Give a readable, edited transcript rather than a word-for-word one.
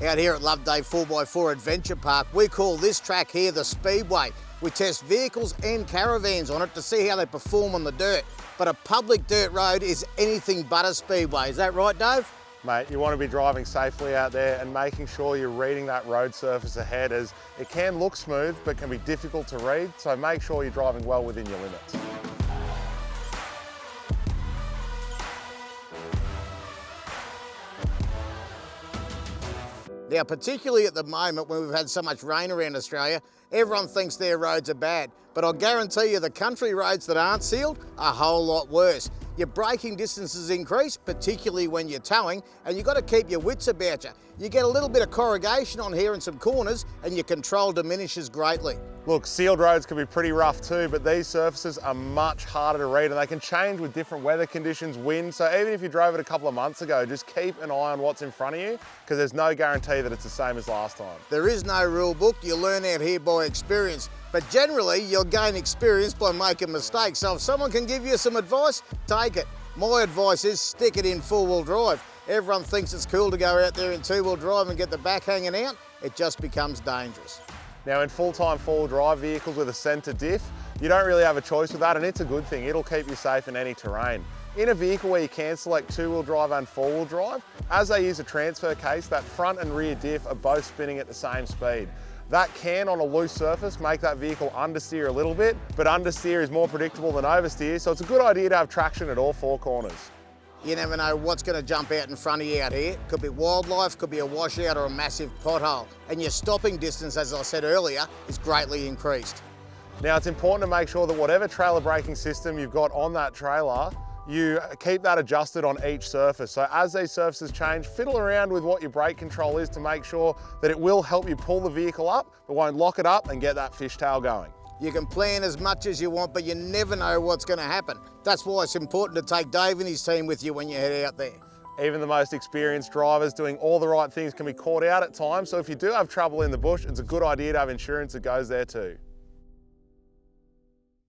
Out here at Loveday 4x4 Adventure Park, we call this track here the Speedway. We test vehicles and caravans on it to see how they perform on the dirt. But a public dirt road is anything but a speedway. Is that right, Dave? Mate, you want to be driving safely out there and making sure you're reading that road surface ahead, as it can look smooth but can be difficult to read, so make sure you're driving well within your limits. Now, particularly at the moment when we've had so much rain around Australia, everyone thinks their roads are bad. But I'll guarantee you the country roads that aren't sealed are a whole lot worse. Your braking distances increase, particularly when you're towing, and you've got to keep your wits about you. You get a little bit of corrugation on here in some corners and your control diminishes greatly. Look, sealed roads can be pretty rough too, but these surfaces are much harder to read and they can change with different weather conditions, wind. So even if you drove it a couple of months ago, just keep an eye on what's in front of you, because there's no guarantee that it's the same as last time. There is no rule book, you learn out here by experience. But generally, you'll gain experience by making mistakes. So if someone can give you some advice, take it. My advice is stick it in four-wheel drive. Everyone thinks it's cool to go out there in two-wheel drive and get the back hanging out. It just becomes dangerous. Now in full-time four-wheel drive vehicles with a centre diff, you don't really have a choice with that, and it's a good thing. It'll keep you safe in any terrain. In a vehicle where you can select two-wheel drive and four-wheel drive, as they use a transfer case, that front and rear diff are both spinning at the same speed. That can, on a loose surface, make that vehicle understeer a little bit, but understeer is more predictable than oversteer, so it's a good idea to have traction at all four corners. You never know what's going to jump out in front of you out here. Could be wildlife, could be a washout or a massive pothole. And your stopping distance, as I said earlier, is greatly increased. Now it's important to make sure that whatever trailer braking system you've got on that trailer, you keep that adjusted on each surface. So as these surfaces change, fiddle around with what your brake control is to make sure that it will help you pull the vehicle up, but won't lock it up and get that fishtail going. You can plan as much as you want, but you never know what's going to happen. That's why it's important to take Dave and his team with you when you head out there. Even the most experienced drivers doing all the right things can be caught out at times, so if you do have trouble in the bush, it's a good idea to have insurance that goes there too.